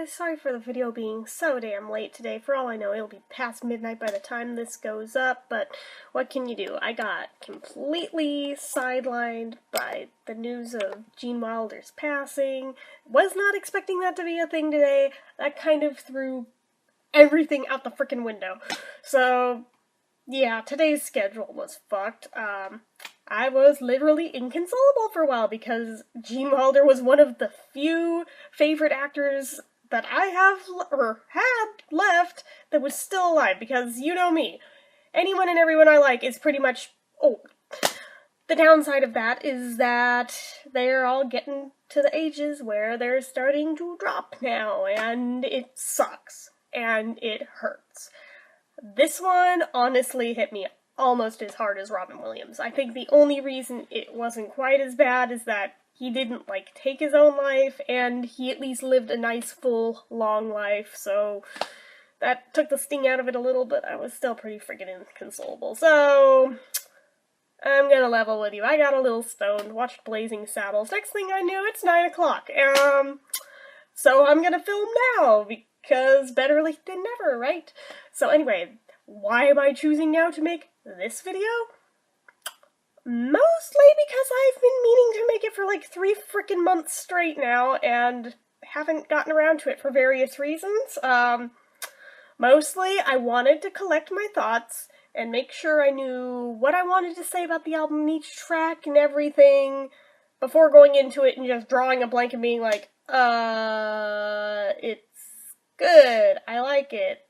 guys, sorry for the video being so damn late today. For all I know, it'll be past midnight by the time this goes up, but what can you do? I got completely sidelined by the news of Gene Wilder's passing. Was not expecting that to be a thing today. That kind of threw everything out the frickin' window. So, yeah, today's schedule was fucked. I was literally inconsolable for a while because Gene Wilder was one of the few favorite actors that I had left that was still alive, because you know me. Anyone and everyone I like is pretty much old. The downside of that is that they're all getting to the ages where they're starting to drop now, and it sucks, and it hurts. This one honestly hit me almost as hard as Robin Williams. I think the only reason it wasn't quite as bad is that he didn't, take his own life, and he at least lived a nice, full, long life, so that took the sting out of it a little, but I was still pretty freaking inconsolable. So, I'm gonna level with you. I got a little stoned, watched Blazing Saddles. Next thing I knew, it's 9 o'clock. So I'm gonna film now, because better late than never, right? So anyway, why am I choosing now to make this video? Mostly because I've been meaning to make it for 3 frickin' months straight now, and haven't gotten around to it for various reasons. Mostly I wanted to collect my thoughts and make sure I knew what I wanted to say about the album and each track and everything before going into it and just drawing a blank and being like, it's good, I like it.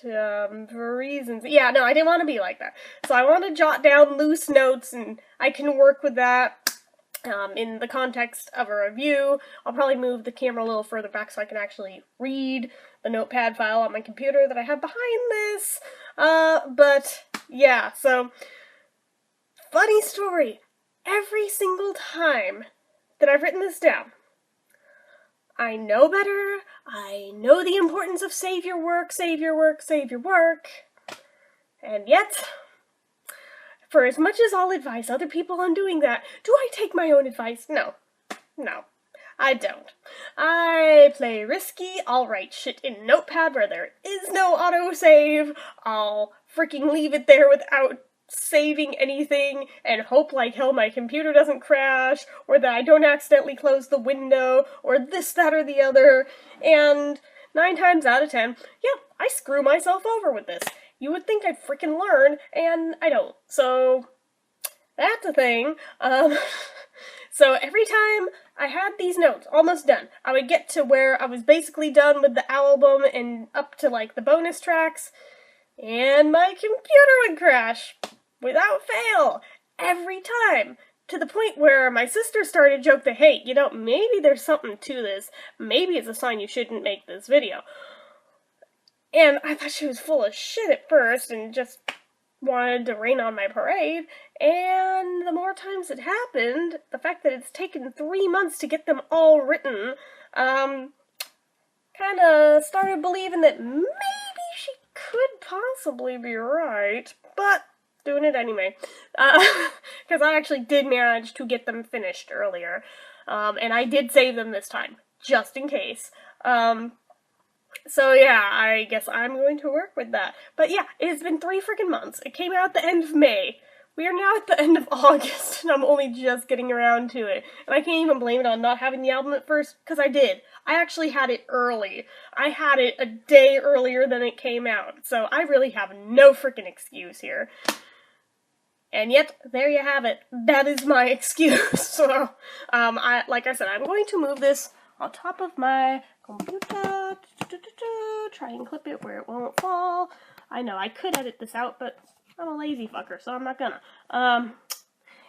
For reasons. Yeah, no, I didn't want to be like that. So I want to jot down loose notes, and I can work with that in the context of a review. I'll probably move the camera a little further back so I can actually read the notepad file on my computer that I have behind this. But yeah, so funny story. Every single time that I've written this down, I know better, I know the importance of save your work, save your work, save your work, and yet, for as much as I'll advise other people on doing that, do I take my own advice? No, I don't. I play risky, I'll write shit in Notepad where there is no autosave, I'll freaking leave it there without saving anything, and hope like hell my computer doesn't crash, or that I don't accidentally close the window, or this, that, or the other, and 9 times out of 10, yeah, I screw myself over with this. You would think I'd freaking learn, and I don't. So, that's a thing. So every time I had these notes almost done, I would get to where I was basically done with the album and up to the bonus tracks, and my computer would crash without fail every time, to the point where my sister started to joke that, hey, maybe there's something to this. Maybe it's a sign you shouldn't make this video. And I thought she was full of shit at first and just wanted to rain on my parade. And the more times it happened, the fact that it's taken 3 months to get them all written, kind of started believing that maybe she could possibly be right, but doing it anyway, because I actually did manage to get them finished earlier, and I did save them this time, just in case. So yeah, I guess I'm going to work with that. But yeah, it has been 3 freaking months. It came out at the end of May. We are now at the end of August, and I'm only just getting around to it. And I can't even blame it on not having the album at first, because I did. I actually had it early. I had it a day earlier than it came out, so I really have no freaking excuse here. And yet, there you have it. That is my excuse. So, like I said, I'm going to move this on top of my computer. Try and clip it where it won't fall. I know, I could edit this out, but I'm a lazy fucker, so I'm not gonna.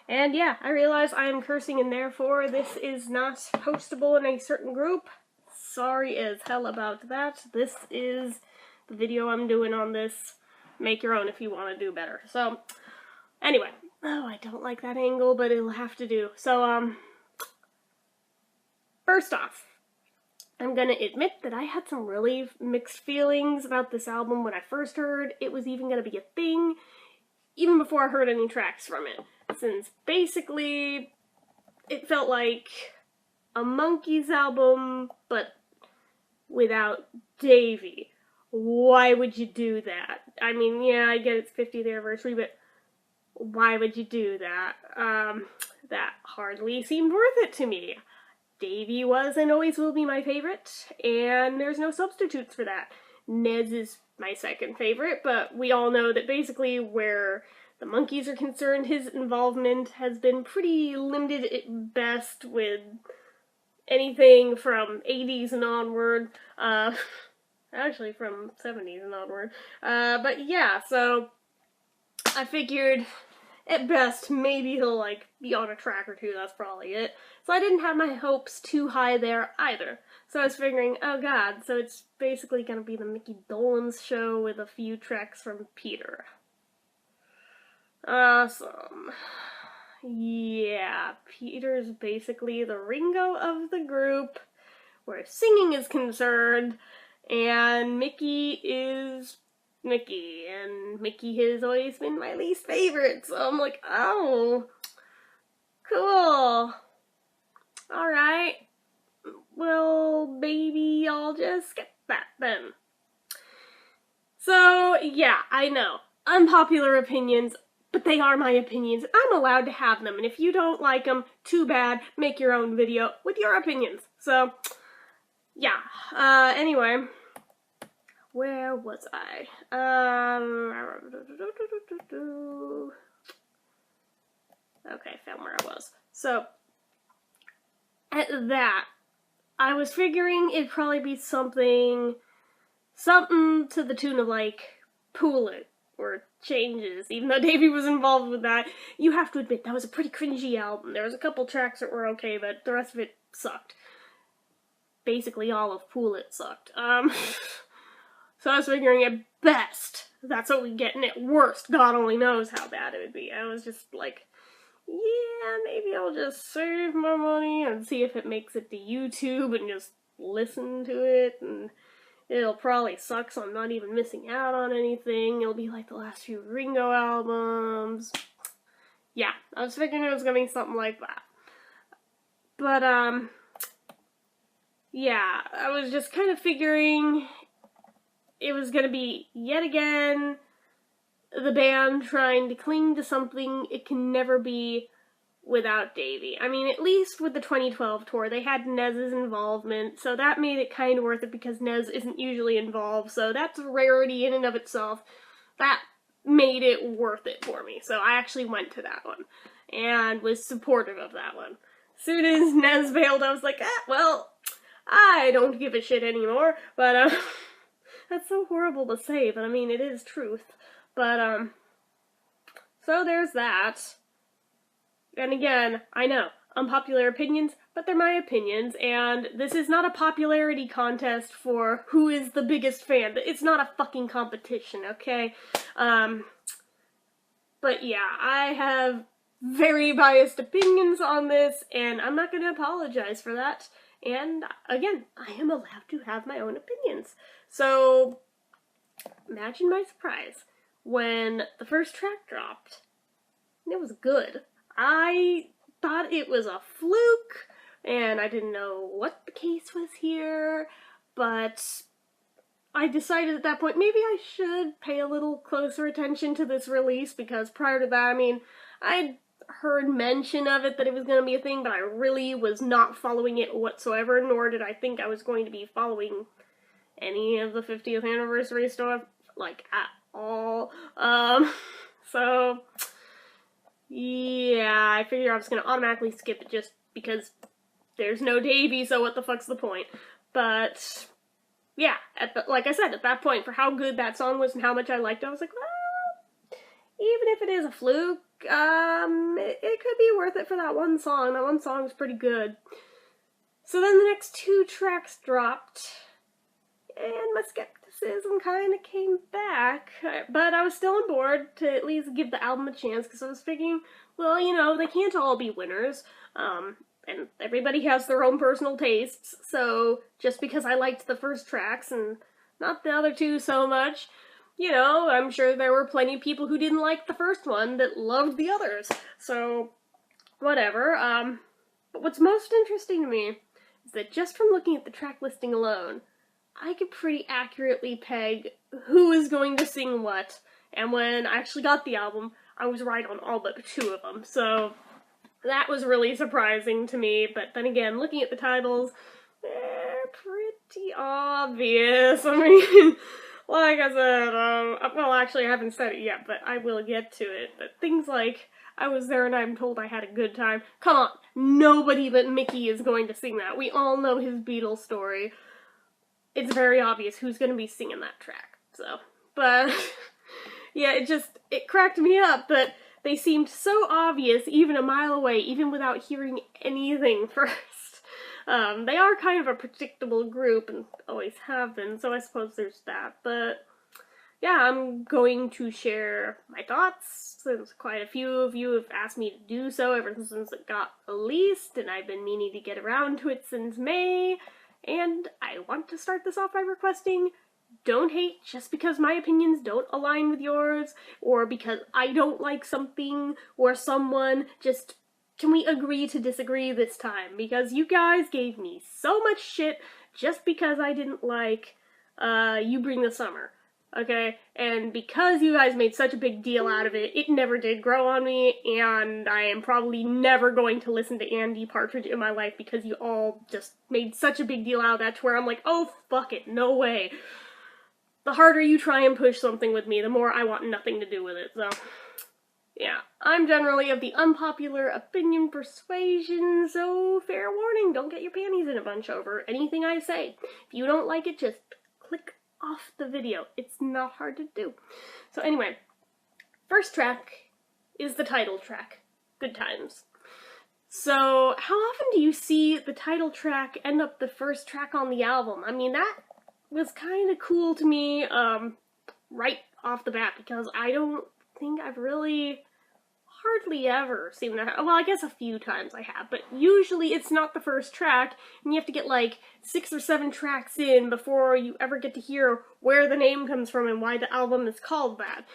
And yeah, I realize I am cursing, and therefore this is not postable in a certain group. Sorry as hell about that. This is the video I'm doing on this. Make your own if you want to do better. So, anyway. Oh, I don't like that angle, but it'll have to do. So, first off, I'm gonna admit that I had some really mixed feelings about this album when I first heard it was even gonna be a thing, even before I heard any tracks from it. Since basically, it felt like a Monkees album, but without Davy. Why would you do that? I mean, yeah, I get it's 50th anniversary, but why would you do that? That hardly seemed worth it to me. Davy was and always will be my favorite, and there's no substitutes for that. Nez is my second favorite, but we all know that basically where the Monkees are concerned, his involvement has been pretty limited at best, with anything from 80s and onward, actually from 70s and onward, but yeah, so I figured at best maybe he'll like be on a track or two, that's probably it. So I didn't have my hopes too high there either. So I was figuring, oh god, so it's basically gonna be the Mickey Dolenz show with a few tracks from Peter. Awesome. Yeah, Peter's basically the Ringo of the group, where singing is concerned, and Mickey is Mickey, and Mickey has always been my least favorite, so I'm like, oh, cool. Alright, well, maybe I'll just skip that then. So, yeah, I know, unpopular opinions, but they are my opinions. I'm allowed to have them, and if you don't like them, too bad, make your own video with your opinions. So, yeah, anyway, where was I? Okay, found where I was. So, at that, I was figuring it'd probably be something to the tune of, like, Pool It, or Changes, even though Davey was involved with that. You have to admit, that was a pretty cringy album. There was a couple tracks that were okay, but the rest of it sucked. Basically all of Pool It sucked. So I was figuring at best, that's what we get, and at worst, God only knows how bad it would be. I was just like, yeah, maybe I'll just save my money and see if it makes it to YouTube and just listen to it, and it'll probably suck, so I'm not even missing out on anything. It'll be like the last few Ringo albums. Yeah, I was figuring it was gonna be something like that. But, yeah, I was just kind of figuring it was gonna be, yet again, the band trying to cling to something it can never be without Davey. I mean, at least with the 2012 tour, they had Nez's involvement, so that made it kind of worth it because Nez isn't usually involved, so that's a rarity in and of itself. That made it worth it for me, so I actually went to that one, and was supportive of that one. As soon as Nez bailed, I was like, well, I don't give a shit anymore, but, that's so horrible to say, but I mean, it is truth. But, so there's that. And again, I know, unpopular opinions, but they're my opinions, and this is not a popularity contest for who is the biggest fan. It's not a fucking competition, okay? But yeah, I have very biased opinions on this, and I'm not gonna apologize for that. And again, I am allowed to have my own opinions. So, imagine my surprise when the first track dropped. It was good. I thought it was a fluke, and I didn't know what the case was here, but I decided at that point maybe I should pay a little closer attention to this release, because prior to that, I mean, I'd heard mention of it, that it was going to be a thing, but I really was not following it whatsoever, nor did I think I was going to be following any of the 50th anniversary stuff, like, at all. So, yeah, I figured I was going to automatically skip it just because there's no Davey, so what the fuck's the point? But, yeah, like I said, at that point, for how good that song was and how much I liked it, I was like, well, even if it is a fluke, it could be worth it for that one song. That one song's pretty good. So then the next two tracks dropped, and my skepticism kind of came back, but I was still on board to at least give the album a chance, because I was thinking, well, you know, they can't all be winners, and everybody has their own personal tastes, so just because I liked the first tracks and not the other two so much, you know, I'm sure there were plenty of people who didn't like the first one that loved the others, so whatever. But what's most interesting to me is that just from looking at the track listing alone, I could pretty accurately peg who is going to sing what, and when I actually got the album, I was right on all but 2 of them, so that was really surprising to me. But then again, looking at the titles, they're pretty obvious. I mean, like I said, well, actually I haven't said it yet, but I will get to it. But things like, I was there and I'm told I had a good time. Come on, nobody but Mickey is going to sing that. We all know his Beatles story. It's very obvious who's going to be singing that track, so. But, yeah, it cracked me up that they seemed so obvious even a mile away, even without hearing anything first. They are kind of a predictable group, and always have been, so I suppose there's that, but yeah, I'm going to share my thoughts, since quite a few of you have asked me to do so ever since it got released, and I've been meaning to get around to it since May, and I want to start this off by requesting, don't hate just because my opinions don't align with yours, or because I don't like something or someone. Just, can we agree to disagree this time? Because you guys gave me so much shit just because I didn't like You Bring the Summer. Okay? And because you guys made such a big deal out of it, it never did grow on me, and I am probably never going to listen to Andy Partridge in my life because you all just made such a big deal out of that to where I'm like, oh, fuck it, no way. The harder you try and push something with me, the more I want nothing to do with it, so. Yeah, I'm generally of the unpopular opinion persuasion, so fair warning, don't get your panties in a bunch over anything I say. If you don't like it, just click off the video. It's not hard to do. So anyway, first track is the title track, Good Times. So how often do you see the title track end up the first track on the album? I mean, that was kind of cool to me right off the bat, because I don't think I've really hardly ever seen that. Well, I guess a few times I have, but usually it's not the first track, and you have to get like 6 or 7 tracks in before you ever get to hear where the name comes from and why the album is called that.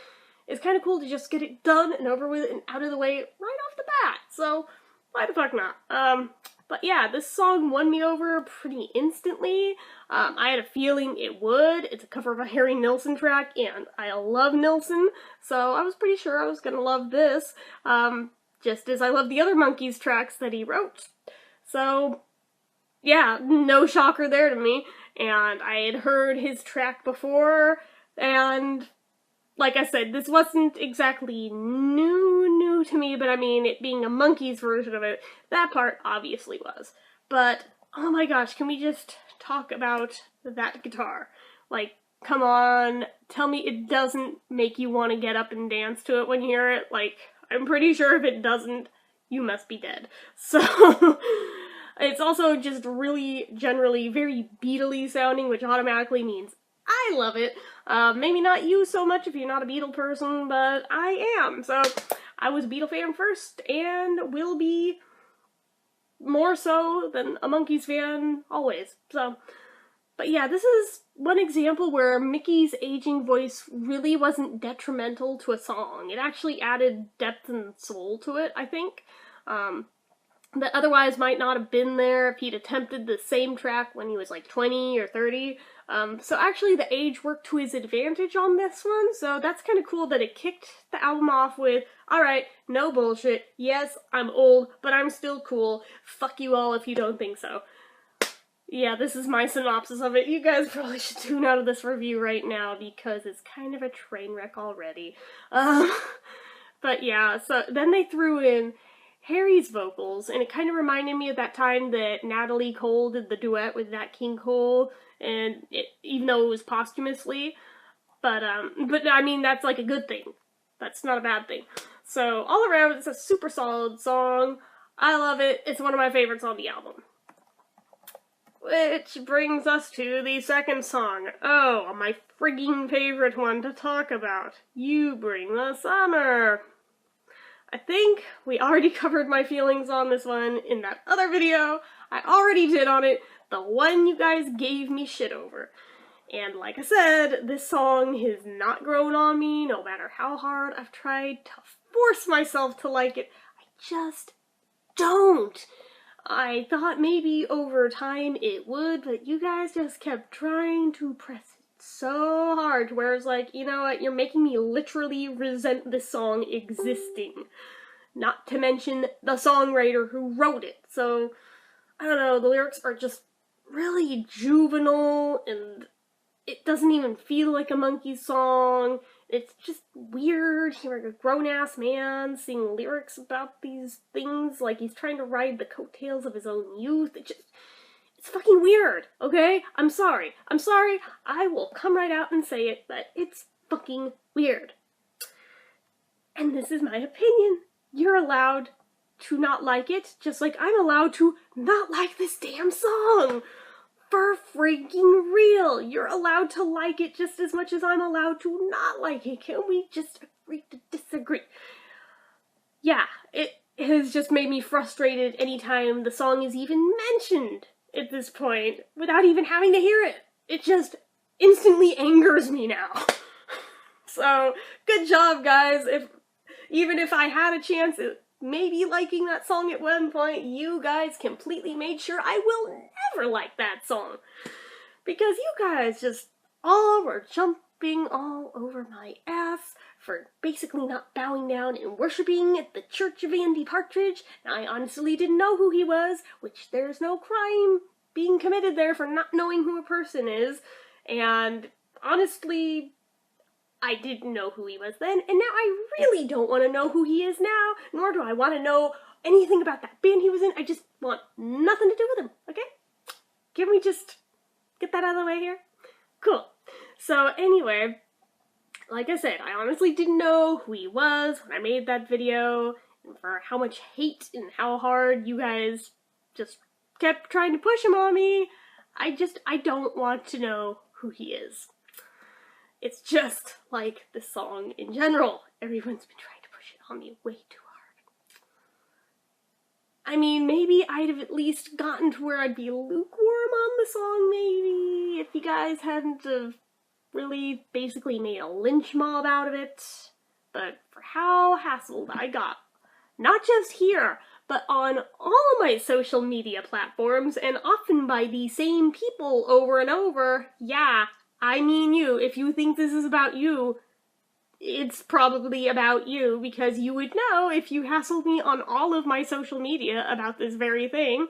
It's kind of cool to just get it done and over with and out of the way right off the bat, so why the fuck not? But yeah, this song won me over pretty instantly. I had a feeling it would. It's a cover of a Harry Nilsson track, and I love Nilsson, so I was pretty sure I was gonna love this, just as I love the other Monkees tracks that he wrote. So, yeah, no shocker there to me, and I had heard his track before, and like I said, this wasn't exactly new to me, but I mean, it being a Monkees version of it, that part obviously was. But, oh my gosh, can we just talk about that guitar? Like, come on, tell me it doesn't make you want to get up and dance to it when you hear it. Like, I'm pretty sure if it doesn't, you must be dead. So, it's also just really, generally, very Beatle-y sounding, which automatically means I love it. Maybe not you so much if you're not a Beatle person, but I am. So, I was a Beatle fan first, and will be more so than a Monkees fan always. So, but yeah, this is one example where Mickey's aging voice really wasn't detrimental to a song. It actually added depth and soul to it, I think. That otherwise might not have been there if he'd attempted the same track when he was like 20 or 30. So actually the age worked to his advantage on this one, so that's kind of cool that it kicked the album off with, alright, no bullshit, yes, I'm old, but I'm still cool, fuck you all if you don't think so. Yeah, this is my synopsis of it. You guys probably should tune out of this review right now because it's kind of a train wreck already. But yeah, so then they threw in Harry's vocals, and it kind of reminded me of that time that Natalie Cole did the duet with Nat King Cole, and even though it was posthumously, but I mean, that's like a good thing. That's not a bad thing. So, all around, it's a super solid song. I love it. It's one of my favorites on the album. Which brings us to the second song. Oh, my frigging favorite one to talk about. You Bring the Summer. I think we already covered my feelings on this one in that other video. I already did on it, the one you guys gave me shit over. And like I said, this song has not grown on me, no matter how hard I've tried to force myself to like it. I just don't. I thought maybe over time it would, but you guys just kept trying to press it so hard, whereas like, you know what, you're making me literally resent this song existing. Not to mention the songwriter who wrote it. So, I don't know, the lyrics are just really juvenile, and it doesn't even feel like a Monkees song. It's just weird hearing a grown-ass man sing lyrics about these things like he's trying to ride the coattails of his own youth. It's fucking weird, okay? I'm sorry. I will come right out and say it, but it's fucking weird. And this is my opinion. You're allowed to not like it, just like I'm allowed to not like this damn song. For freaking real. You're allowed to like it just as much as I'm allowed to not like it. Can we just agree to disagree? Yeah, it has just made me frustrated anytime the song is even mentioned at this point without even having to hear it. It just instantly angers me now. So, good job, guys. Even if I had a chance at maybe liking that song at one point, you guys completely made sure I will never like that song. Because you guys just all were jumping all over my ass for basically not bowing down and worshipping at the Church of Andy Partridge. And I honestly didn't know who he was, which there's no crime being committed there for not knowing who a person is. And honestly, I didn't know who he was then, and now I really don't want to know who he is now, nor do I want to know anything about that band he was in. I just want nothing to do with him, okay? Can we just get that out of the way here? Cool. So anyway, like I said, I honestly didn't know who he was when I made that video, and for how much hate and how hard you guys just kept trying to push him on me, I don't want to know who he is. It's just like the song in general. Everyone's been trying to push it on me way too hard. I mean, maybe I'd have at least gotten to where I'd be lukewarm on the song, maybe, if you guys hadn't have really basically made a lynch mob out of it. But for how hassled I got, not just here, but on all my social media platforms, and often by the same people over and over, yeah, I mean you. If you think this is about you, it's probably about you, because you would know if you hassled me on all of my social media about this very thing.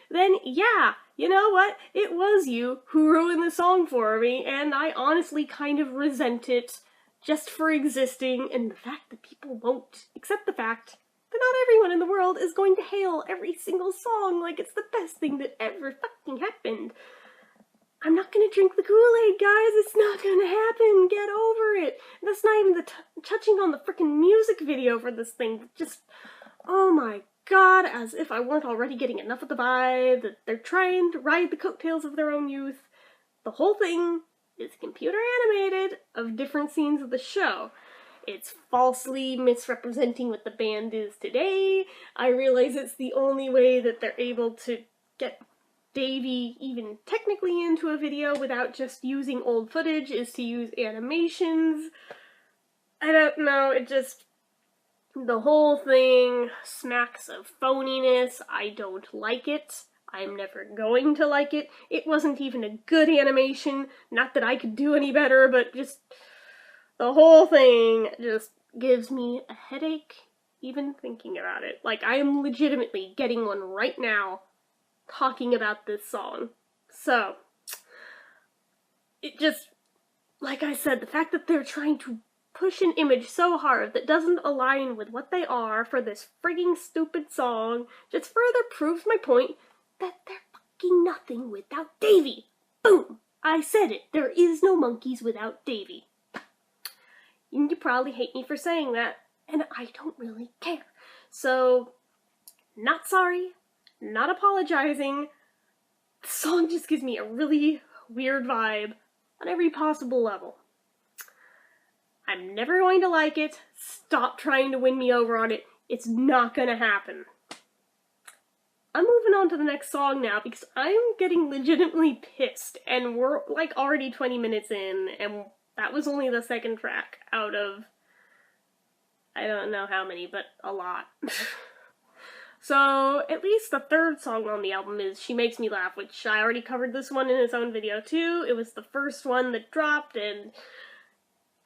Then yeah, you know what? It was you who ruined the song for me, and I honestly kind of resent it just for existing, and the fact that people won't accept the fact that not everyone in the world is going to hail every single song like it's the best thing that ever fucking happened. I'm not gonna drink the Kool-Aid, guys. It's not gonna happen. Get over it. And that's not even the touching on the freaking music video for this thing. Just, oh my god, as if I weren't already getting enough of the vibe that they're trying to ride the coattails of their own youth. The whole thing is computer animated of different scenes of the show. It's falsely misrepresenting what the band is today. I realize it's the only way that they're able to get Davey even technically into a video without just using old footage is to use animations. I don't know, the whole thing smacks of phoniness. I don't like it. I'm never going to like it. It wasn't even a good animation. Not that I could do any better, but just the whole thing just gives me a headache even thinking about it. Like, I am legitimately getting one right now talking about this song. So, it just, like I said, the fact that they're trying to push an image so hard that doesn't align with what they are for this frigging stupid song just further proves my point that they're fucking nothing without Davey. Boom! I said it. There is no Monkees without Davey. And you probably hate me for saying that, and I don't really care. So, not sorry, not apologizing. The song just gives me a really weird vibe on every possible level. I'm never going to like it. Stop trying to win me over on it. It's not gonna happen. I'm moving on to the next song now because I'm getting legitimately pissed, and we're like already 20 minutes in, and that was only the second track out of I don't know how many, but a lot. So, at least the third song on the album is She Makes Me Laugh, which I already covered this one in its own video too. It was the first one that dropped, and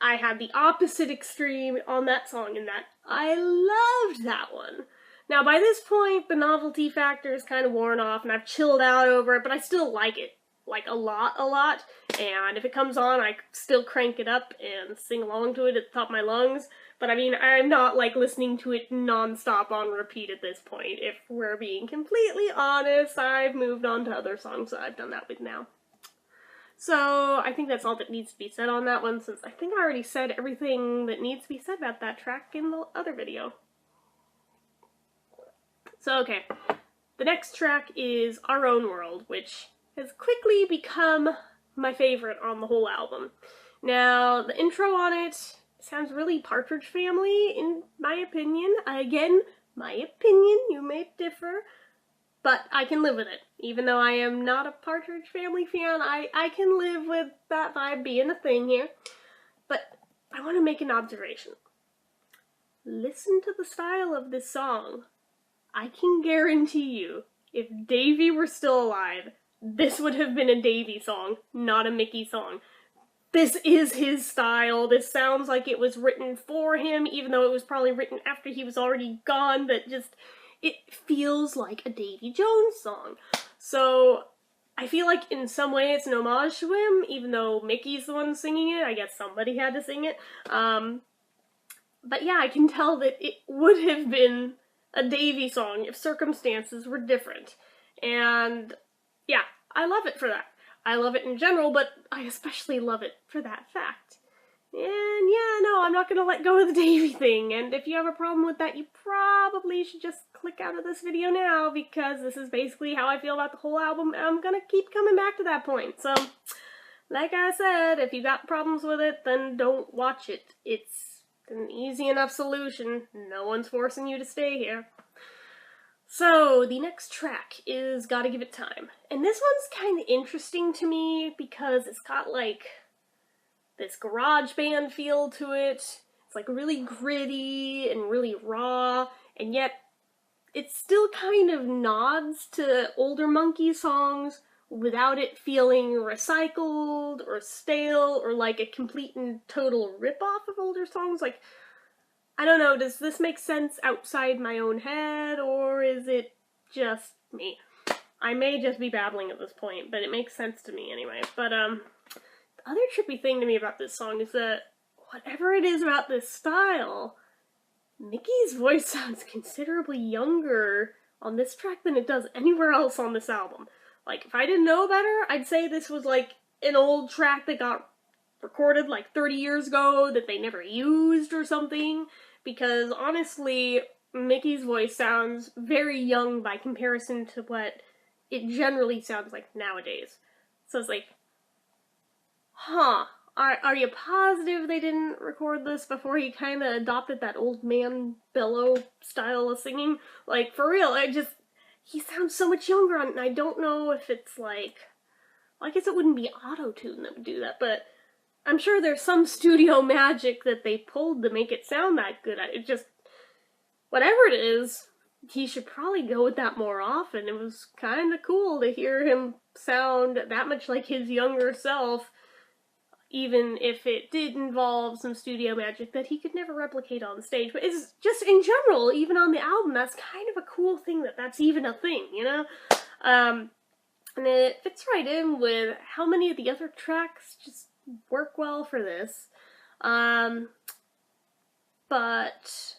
I had the opposite extreme on that song in that I loved that one. Now, by this point, the novelty factor is kind of worn off, and I've chilled out over it, but I still like it. Like, a lot, and if it comes on, I still crank it up and sing along to it at the top of my lungs. But I mean, I'm not, like, listening to it non-stop on repeat at this point. If we're being completely honest, I've moved on to other songs that I've done that with now. So, I think that's all that needs to be said on that one, since I think I already said everything that needs to be said about that track in the other video. So, okay. The next track is Our Own World, which has quickly become my favorite on the whole album. Now, the intro on it sounds really Partridge Family, in my opinion. Again, my opinion, you may differ, but I can live with it. Even though I am not a Partridge Family fan, I can live with that vibe being a thing here. But I want to make an observation. Listen to the style of this song. I can guarantee you, if Davy were still alive, this would have been a Davy song, not a Mickey song. This is his style. This sounds like it was written for him, even though it was probably written after he was already gone, but just, it feels like a Davy Jones song. So, I feel like in some way it's an homage to him, even though Mickey's the one singing it. I guess somebody had to sing it. But yeah, I can tell that it would have been a Davy song if circumstances were different. And yeah, I love it for that. I love it in general, but I especially love it for that fact. And yeah, no, I'm not gonna let go of the Davy thing, and if you have a problem with that, you probably should just click out of this video now, because this is basically how I feel about the whole album, and I'm gonna keep coming back to that point. So, like I said, if you got problems with it, then don't watch it. It's an easy enough solution. No one's forcing you to stay here. So, the next track is Gotta Give It Time. And this one's kind of interesting to me because it's got, like, this garage band feel to it. It's, like, really gritty and really raw, and yet it still kind of nods to older Monkees songs without it feeling recycled or stale or like a complete and total ripoff of older songs. Like, I don't know, does this make sense outside my own head, or is it just me? I may just be babbling at this point, but it makes sense to me anyway. But, the other trippy thing to me about this song is that whatever it is about this style, Mickey's voice sounds considerably younger on this track than it does anywhere else on this album. Like, if I didn't know better, I'd say this was like an old track that got recorded like 30 years ago that they never used or something. Because honestly, Mickey's voice sounds very young by comparison to what it generally sounds like nowadays. So it's like, huh, are you positive they didn't record this before he kind of adopted that old man bellow style of singing? Like, for real, he sounds so much younger on it, and I don't know if it's like, well, I guess it wouldn't be auto-tune that would do that, but I'm sure there's some studio magic that they pulled to make it sound that good. It just, whatever it is, he should probably go with that more often. It was kind of cool to hear him sound that much like his younger self, even if it did involve some studio magic that he could never replicate on stage. But it's just, in general, even on the album, that's kind of a cool thing that that's even a thing, you know? And it fits right in with how many of the other tracks just work well for this. But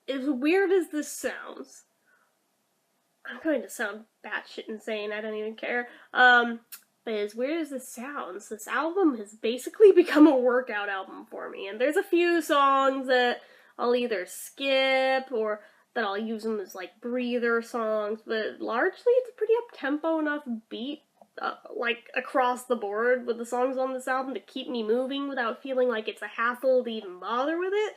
as weird as this sounds, I'm going to sound batshit insane, I don't even care. But as weird as this sounds, this album has basically become a workout album for me. And there's a few songs that I'll either skip or that I'll use them as like breather songs, but largely it's a pretty up-tempo enough beat, like across the board with the songs on this album to keep me moving without feeling like it's a hassle to even bother with it.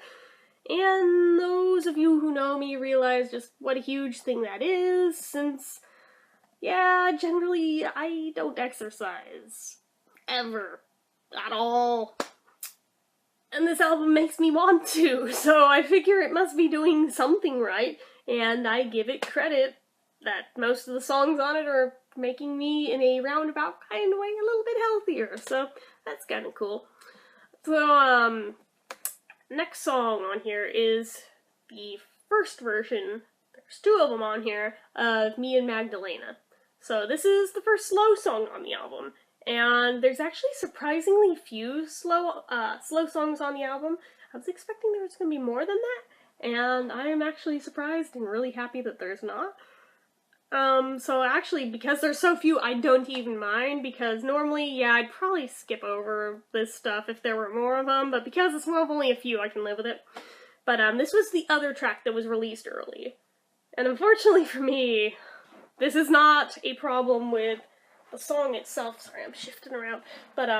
And those of you who know me realize just what a huge thing that is, since, yeah, generally I don't exercise. Ever. At all. And this album makes me want to, so I figure it must be doing something right and I give it credit that most of the songs on it are making me, in a roundabout kind of way, a little bit healthier, so that's kind of cool. So, next song on here is the first version, there's 2 of them on here, of Me and Magdalena. So this is the first slow song on the album, and there's actually surprisingly few slow songs on the album. I was expecting there was going to be more than that, and I am actually surprised and really happy that there's not. So actually, because there's so few, I don't even mind, because normally, yeah, I'd probably skip over this stuff if there were more of them, but because it's only a few, I can live with it. But, this was the other track that was released early. And unfortunately for me, this is not a problem with the song itself. Sorry, I'm shifting around. But,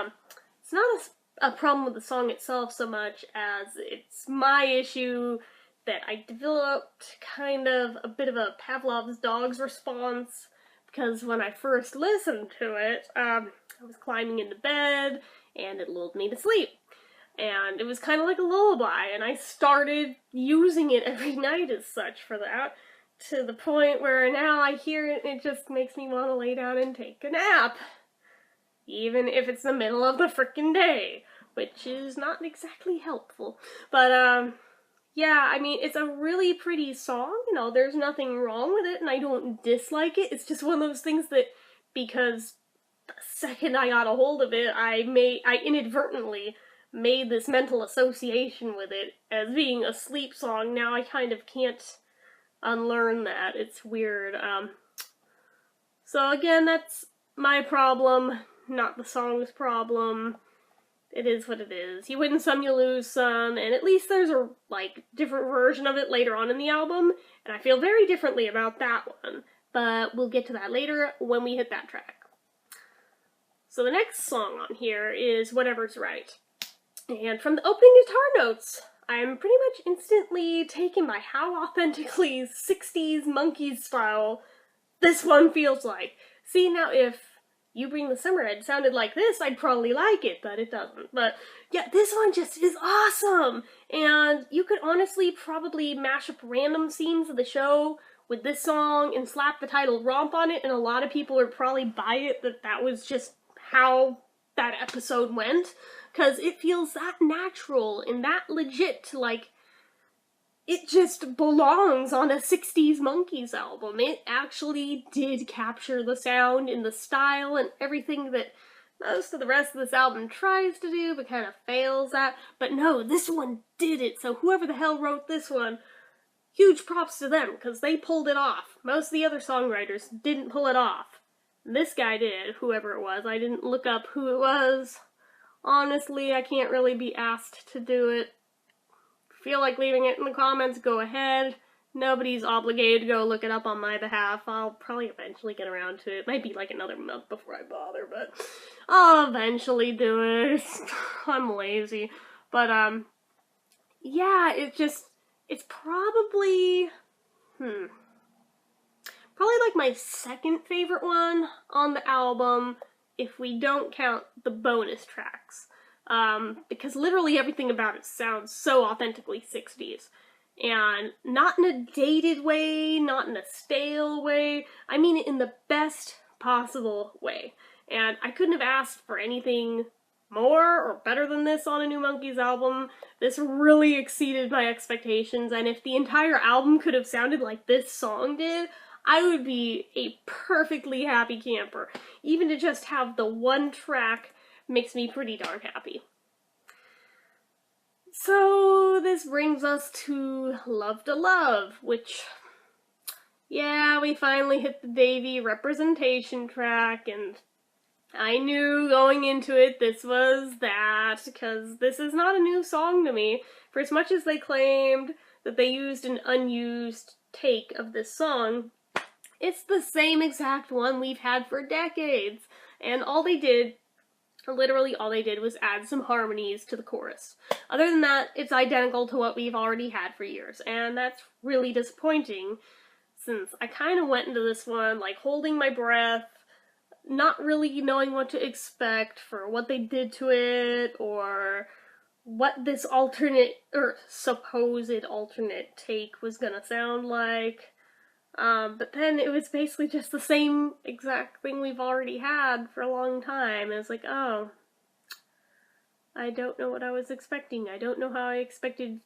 it's not a problem with the song itself so much as it's my issue that I developed kind of a bit of a Pavlov's dog's response, because when I first listened to it, I was climbing into bed, and it lulled me to sleep. And it was kind of like a lullaby, and I started using it every night as such for that, to the point where now I hear it and it just makes me want to lay down and take a nap. Even if it's the middle of the frickin' day, which is not exactly helpful. But, yeah, I mean, it's a really pretty song, you know, there's nothing wrong with it, and I don't dislike it. It's just one of those things that, because the second I got a hold of it, I inadvertently made this mental association with it as being a sleep song. Now I kind of can't unlearn that. It's weird. So again, that's my problem, not the song's problem. It is what it is. You win some, you lose some, and at least there's a, different version of it later on in the album, and I feel very differently about that one, but we'll get to that later when we hit that track. So the next song on here is Whatever's Right. And from the opening guitar notes, I'm pretty much instantly taken by how authentically 60s Monkees style this one feels like. See, now if You Bring the Summer had sounded like this, I'd probably like it, but it doesn't. But yeah, this one just is awesome! And you could honestly probably mash up random scenes of the show with this song and slap the title Romp on it, and a lot of people would probably buy it that was just how that episode went, because it feels that natural and that legit to, it just belongs on a 60s Monkees album. It actually did capture the sound and the style and everything that most of the rest of this album tries to do but kind of fails at. But no, this one did it, so whoever the hell wrote this one, huge props to them, because they pulled it off. Most of the other songwriters didn't pull it off. This guy did, whoever it was. I didn't look up who it was. Honestly, I can't really be asked to do it. Feel like leaving it in the comments, go ahead. Nobody's obligated to go look it up on my behalf. I'll probably eventually get around to it. Might be like another month before I bother, but I'll eventually do it. I'm lazy. But, yeah, it's probably, probably like my second favorite one on the album, if we don't count the bonus tracks. Because literally everything about it sounds so authentically 60s. And not in a dated way, not in a stale way. I mean it in the best possible way. And I couldn't have asked for anything more or better than this on a new Monkees album. This really exceeded my expectations, and if the entire album could have sounded like this song did, I would be a perfectly happy camper. Even to just have the one track makes me pretty darn happy. So this brings us to Love to Love, which, yeah, we finally hit the Davy representation track, and I knew going into it this was that, because this is not a new song to me. For as much as they claimed that they used an unused take of this song, it's the same exact one we've had for decades, and all they did, literally all they did, was add some harmonies to the chorus. Other than that, it's identical to what we've already had for years, and that's really disappointing, since I kind of went into this one, holding my breath, not really knowing what to expect for what they did to it, or what this alternate, or supposed alternate take was gonna sound like. But then it was basically just the same exact thing we've already had for a long time. And it's like, oh, I don't know what I was expecting. I don't know how I expected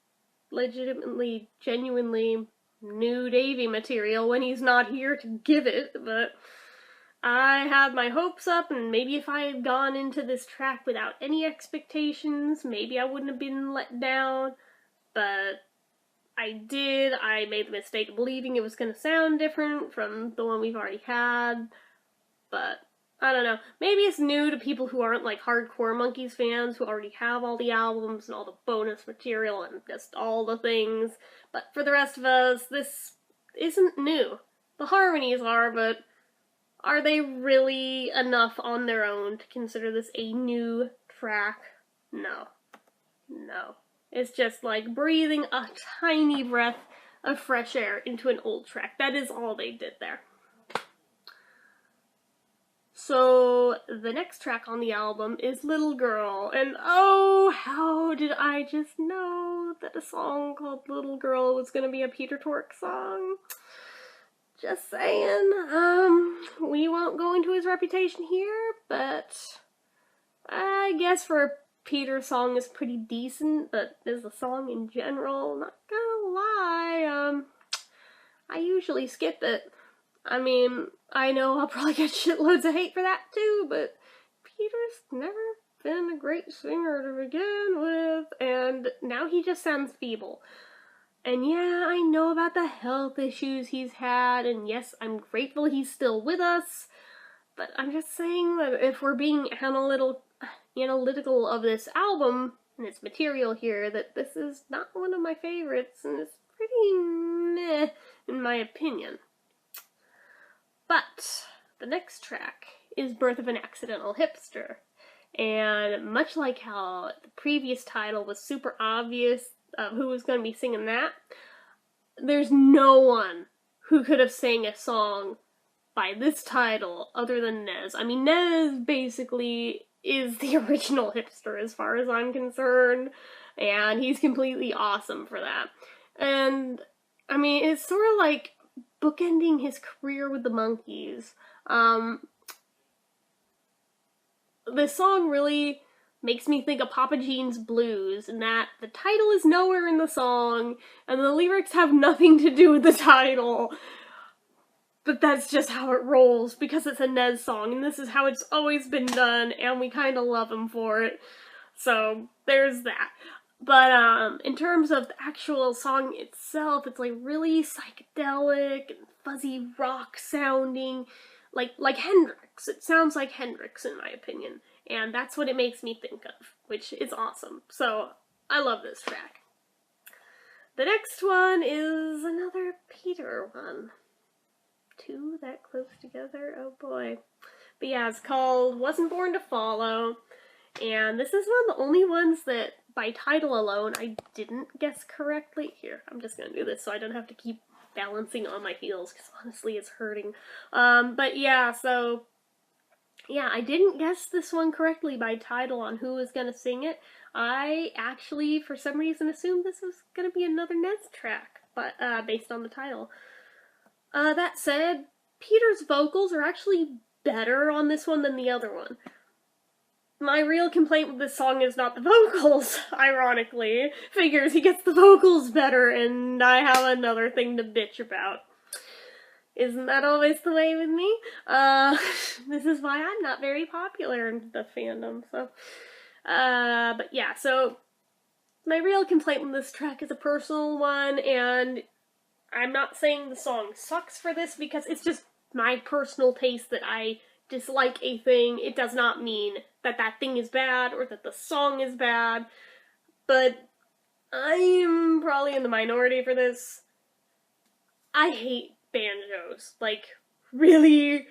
legitimately, genuinely new Davey material when he's not here to give it, but I had my hopes up, and maybe if I had gone into this track without any expectations, maybe I wouldn't have been let down, but I did. I made the mistake of believing it was going to sound different from the one we've already had, but I don't know. Maybe it's new to people who aren't like hardcore Monkees fans, who already have all the albums and all the bonus material and just all the things, but for the rest of us, this isn't new. The harmonies are, but are they really enough on their own to consider this a new track? No. No. It's just like breathing a tiny breath of fresh air into an old track. That is all they did there. So, the next track on the album is Little Girl, and oh, how did I just know that a song called Little Girl was gonna be a Peter Tork song? Just saying. We won't go into his reputation here, but I guess for a Peter song is pretty decent, but as a song in general, not gonna lie, I usually skip it. I mean, I know I'll probably get shitloads of hate for that too, but Peter's never been a great singer to begin with, and now he just sounds feeble. And yeah, I know about the health issues he's had, and yes, I'm grateful he's still with us, but I'm just saying that if we're being analytical of this album and its material here, that this is not one of my favorites, and it's pretty meh, in my opinion. But the next track is Birth of an Accidental Hipster, and much like how the previous title was super obvious who was going to be singing that, there's no one who could have sang a song by this title other than Nez. I mean, Nez basically is the original hipster as far as I'm concerned, and he's completely awesome for that. And, I mean, it's sort of like bookending his career with the Monkees. This song really makes me think of Papa Jean's Blues, in that the title is nowhere in the song, and the lyrics have nothing to do with the title. But that's just how it rolls, because it's a Nez song, and this is how it's always been done, and we kind of love him for it. So, there's that. But, in terms of the actual song itself, it's like really psychedelic and fuzzy rock sounding, like Hendrix. It sounds like Hendrix, in my opinion. And that's what it makes me think of, which is awesome. So, I love this track. The next one is another Peter one. Two that close together, oh boy. But yeah, it's called Wasn't Born to Follow, and this is one of the only ones that, by title alone, I didn't guess correctly. Here, I'm just gonna do this so I don't have to keep balancing on my heels, because honestly it's hurting. But yeah, so, yeah, I didn't guess this one correctly by title on who was gonna sing it. I actually, for some reason, assumed this was gonna be another Nez track, but, based on the title. That said, Peter's vocals are actually better on this one than the other one. My real complaint with this song is not the vocals, ironically. Figures he gets the vocals better, and I have another thing to bitch about. Isn't that always the way with me? This is why I'm not very popular in the fandom, so. But yeah, so my real complaint with this track is a personal one, and I'm not saying the song sucks for this, because it's just my personal taste that I dislike a thing. It does not mean that that thing is bad, or that the song is bad, but I'm probably in the minority for this. I hate banjos. Like, really,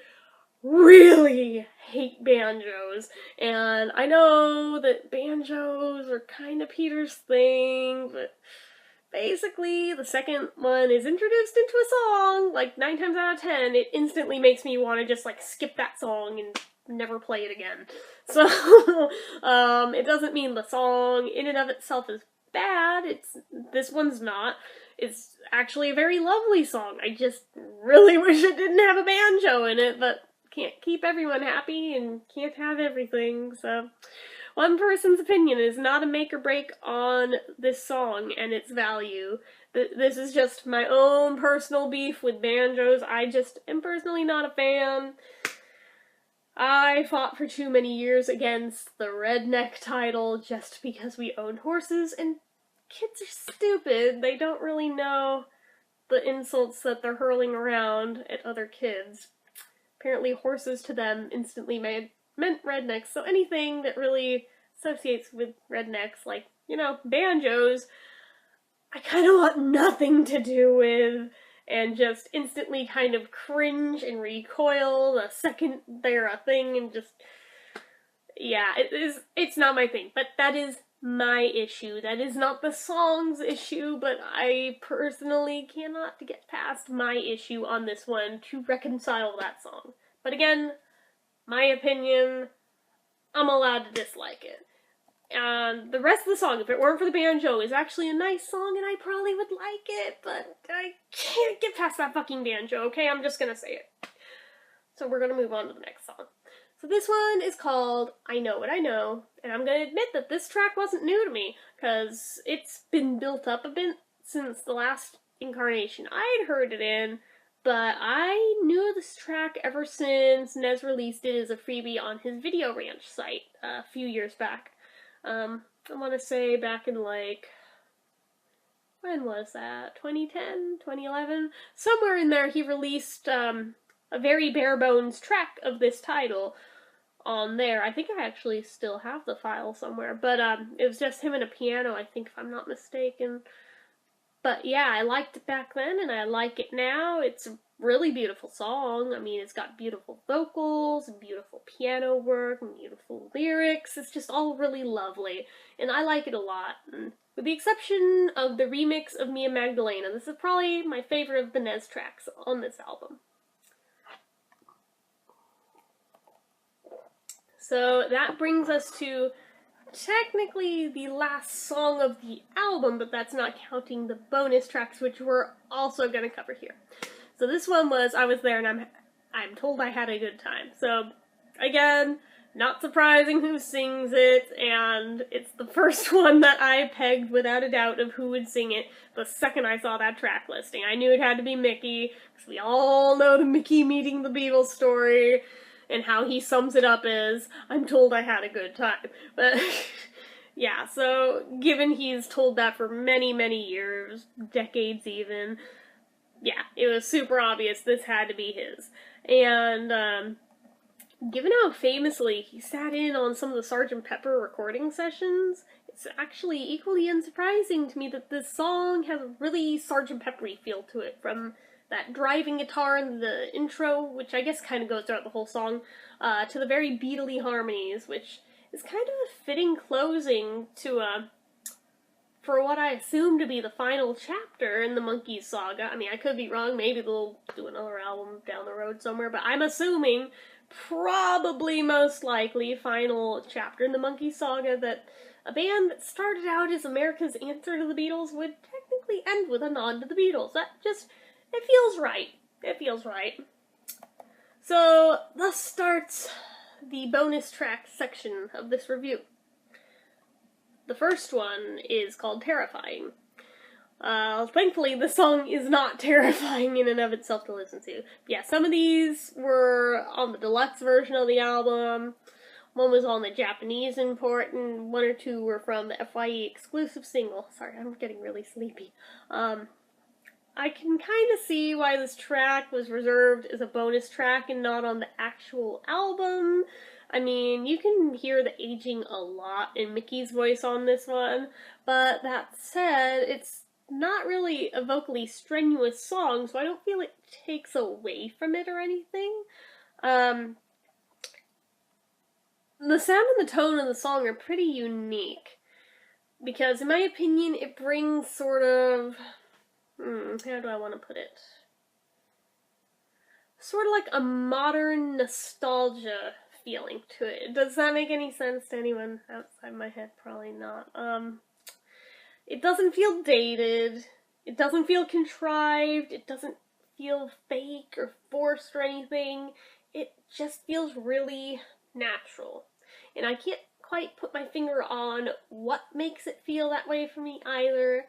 really hate banjos. And I know that banjos are kind of Peter's thing, but basically, the second one is introduced into a song, like 9 times out of 10, it instantly makes me want to just, like, skip that song and never play it again. So, it doesn't mean the song in and of itself is bad. This one's not. It's actually a very lovely song. I just really wish it didn't have a banjo in it, but can't keep everyone happy and can't have everything, so one person's opinion is not a make or break on this song and its value. This is just my own personal beef with banjos. I just am personally not a fan. I fought for too many years against the redneck title just because we owned horses, and kids are stupid. They don't really know the insults that they're hurling around at other kids. Apparently horses to them instantly meant rednecks, so anything that really associates with rednecks, like, you know, banjos, I kind of want nothing to do with, and just instantly kind of cringe and recoil the second they're a thing, and just, yeah, it's not my thing, but that is my issue. That is not the song's issue, but I personally cannot get past my issue on this one to reconcile that song. But again, my opinion, I'm allowed to dislike it. And the rest of the song, if it weren't for the banjo, is actually a nice song and I probably would like it, but I can't get past that fucking banjo, okay? I'm just gonna say it. So we're gonna move on to the next song. So this one is called I Know What I Know, and I'm gonna admit that this track wasn't new to me, because it's been built up a bit since the last incarnation I'd heard it in, but I knew this track ever since Nez released it as a freebie on his Video Ranch site a few years back. I want to say back in, like, when was that? 2010? 2011? Somewhere in there he released a very bare bones track of this title on there. I think I actually still have the file somewhere, but it was just him and a piano, I think, if I'm not mistaken. But yeah, I liked it back then, and I like it now. It's a really beautiful song. I mean, it's got beautiful vocals, and beautiful piano work, and beautiful lyrics. It's just all really lovely, and I like it a lot. And with the exception of the remix of Me and Magdalena, this is probably my favorite of the Nez tracks on this album. So that brings us to technically the last song of the album, but that's not counting the bonus tracks, which we're also going to cover here. So this one was I Was There and I'm Told I Had a Good Time. So again, not surprising who sings it, and it's the first one that I pegged without a doubt of who would sing it the second I saw that track listing. I knew it had to be Mickey, because we all know the Mickey meeting the Beatles story, and how he sums it up as, I'm told I had a good time. But, yeah, so, given he's told that for many, many years, decades even, yeah, it was super obvious this had to be his. And, given how famously he sat in on some of the Sgt. Pepper recording sessions, it's actually equally unsurprising to me that this song has a really Sgt. Peppery feel to it, from that driving guitar in the intro, which I guess kind of goes throughout the whole song, to the very beatly harmonies, which is kind of a fitting closing to, for what I assume to be the final chapter in the Monkees saga. I mean, I could be wrong, maybe they'll do another album down the road somewhere, but I'm assuming, probably most likely, final chapter in the Monkees saga, that a band that started out as America's answer to the Beatles would technically end with a nod to the Beatles. That just, it feels right. It feels right. So, thus starts the bonus track section of this review. The first one is called Terrifying. Thankfully, the song is not terrifying in and of itself to listen to. Yeah, some of these were on the deluxe version of the album, one was on the Japanese import, and one or two were from the FYE exclusive single. Sorry, I'm getting really sleepy. I can kind of see why this track was reserved as a bonus track and not on the actual album. I mean, you can hear the aging a lot in Mickey's voice on this one, but that said, it's not really a vocally strenuous song, so I don't feel it takes away from it or anything. The sound and the tone of the song are pretty unique, because in my opinion, it brings sort of, how do I want to put it? Sort of like a modern nostalgia feeling to it. Does that make any sense to anyone outside my head? Probably not. It doesn't feel dated. It doesn't feel contrived. It doesn't feel fake or forced or anything. It just feels really natural. And I can't quite put my finger on what makes it feel that way for me either,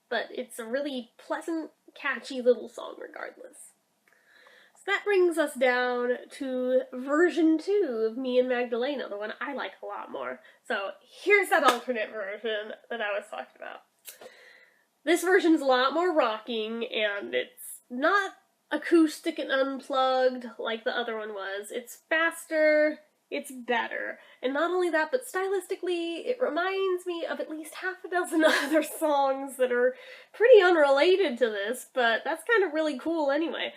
but it's a really pleasant, catchy little song regardless. So that brings us down to version 2 of Me and Magdalena, the one I like a lot more. So here's that alternate version that I was talking about. This version's a lot more rocking, and it's not acoustic and unplugged like the other one was. It's faster, it's better. And not only that, but stylistically, it reminds me of at least half a dozen other songs that are pretty unrelated to this, but that's kind of really cool anyway.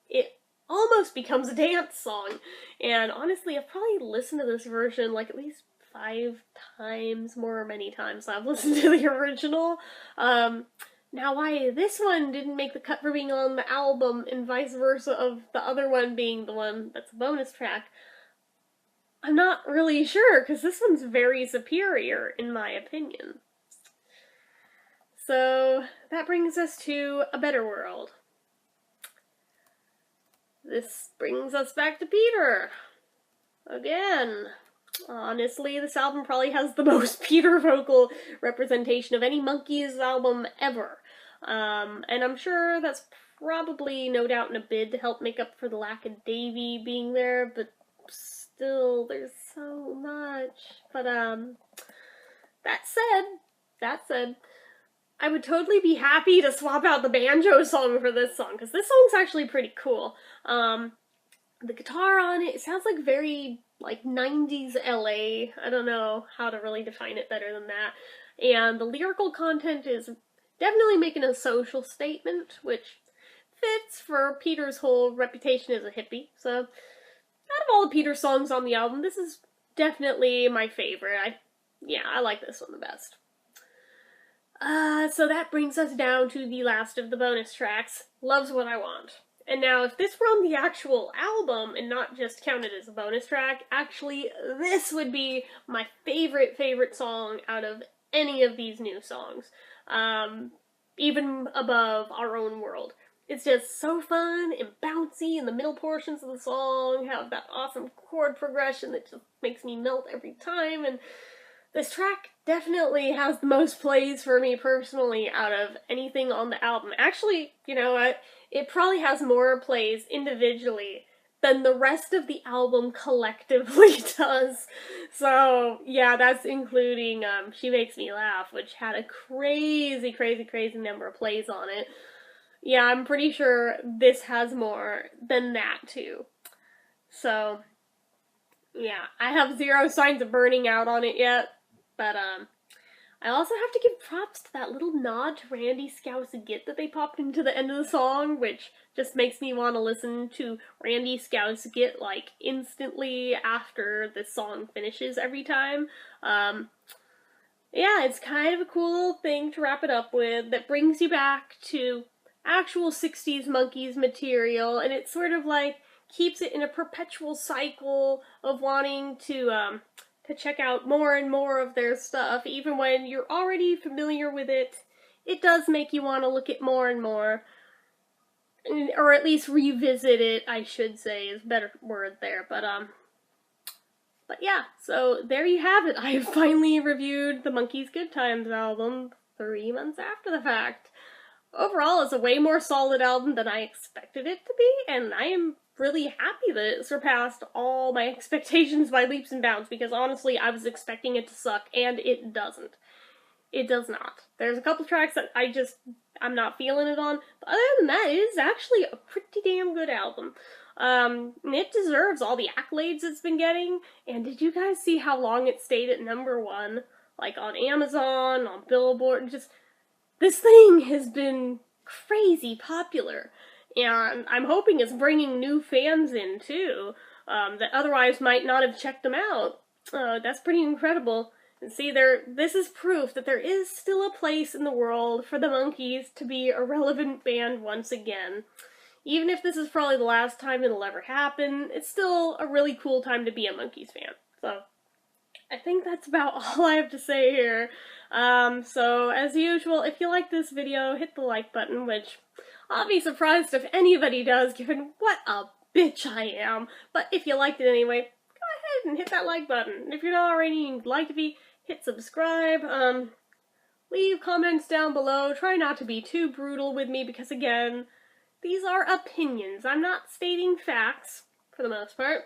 It almost becomes a dance song, and honestly, I've probably listened to this version like at least 5 times, more or many times I've listened to the original. Now why this one didn't make the cut for being on the album and vice versa of the other one being the one that's a bonus track, I'm not really sure, because this one's very superior in my opinion. So that brings us to A Better World. This brings us back to Peter. Again. Honestly, this album probably has the most Peter vocal representation of any Monkees album ever. And I'm sure that's probably no doubt in a bid to help make up for the lack of Davy being there, but still, there's so much. But, that said, I would totally be happy to swap out the banjo song for this song, because this song's actually pretty cool. The guitar on it sounds like very, like, 90s LA. I don't know how to really define it better than that. And the lyrical content is definitely making a social statement, which fits for Peter's whole reputation as a hippie. So, out of all the Peter songs on the album, this is definitely my favorite. I like this one the best. So that brings us down to the last of the bonus tracks, Love's What I Want. And now, if this were on the actual album and not just counted as a bonus track, actually, this would be my favorite song out of any of these new songs. Even above Our Own World. It's just so fun and bouncy, and the middle portions of the song have that awesome chord progression that just makes me melt every time, and this track definitely has the most plays for me personally out of anything on the album. Actually, you know what? It probably has more plays individually than the rest of the album collectively does. So, yeah, that's including She Makes Me Laugh, which had a crazy number of plays on it. Yeah, I'm pretty sure this has more than that, too. So, yeah, I have zero signs of burning out on it yet, but, I also have to give props to that little nod to Randy Scouse Git that they popped into the end of the song, which just makes me want to listen to Randy Scouse Git, like, instantly after the song finishes every time. Yeah, it's kind of a cool thing to wrap it up with that brings you back to actual 60s Monkees material, and it sort of, like, keeps it in a perpetual cycle of wanting to check out more and more of their stuff, even when you're already familiar with it. It does make you want to look at more and more, or at least revisit it, I should say, is a better word there, but yeah, so there you have it. I have finally reviewed the Monkees Good Times album 3 months after the fact. Overall, it's a way more solid album than I expected it to be, and I am really happy that it surpassed all my expectations by leaps and bounds, because honestly, I was expecting it to suck, and it doesn't. It does not. There's a couple tracks that I'm not feeling it on, but other than that, it is actually a pretty damn good album. It deserves all the accolades it's been getting, and did you guys see how long it stayed at #1? Like, on Amazon, on Billboard, this thing has been crazy popular. And I'm hoping it's bringing new fans in, too, that otherwise might not have checked them out. That's pretty incredible. And see, this is proof that there is still a place in the world for the Monkees to be a relevant band once again. even if this is probably the last time it'll ever happen, it's still a really cool time to be a Monkees fan. So, I think that's about all I have to say here. So, as usual, if you like this video, hit the like button, which I'll be surprised if anybody does, given what a bitch I am. But if you liked it anyway, go ahead and hit that like button. If you're not already and you'd like to be, hit subscribe. Leave comments down below. Try not to be too brutal with me because, again, these are opinions. I'm not stating facts, for the most part.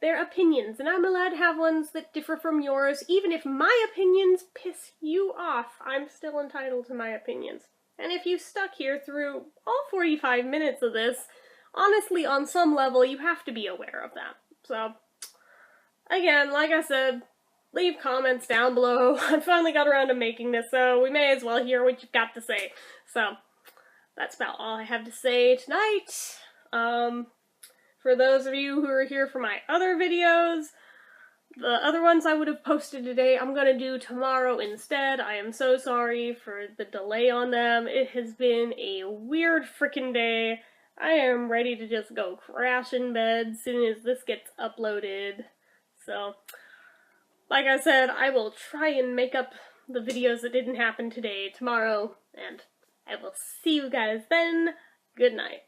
They're opinions, and I'm allowed to have ones that differ from yours. Even if my opinions piss you off, I'm still entitled to my opinions. And if you stuck here through all 45 minutes of this, honestly, on some level, you have to be aware of that. So, again, like I said, leave comments down below. I finally got around to making this, so we may as well hear what you've got to say. So, that's about all I have to say tonight. For those of you who are here for my other videos, the other ones I would have posted today, I'm gonna do tomorrow instead. I am so sorry for the delay on them. It has been a weird frickin' day. I am ready to just go crash in bed as soon as this gets uploaded. So, like I said, I will try and make up the videos that didn't happen today tomorrow, and I will see you guys then. Good night.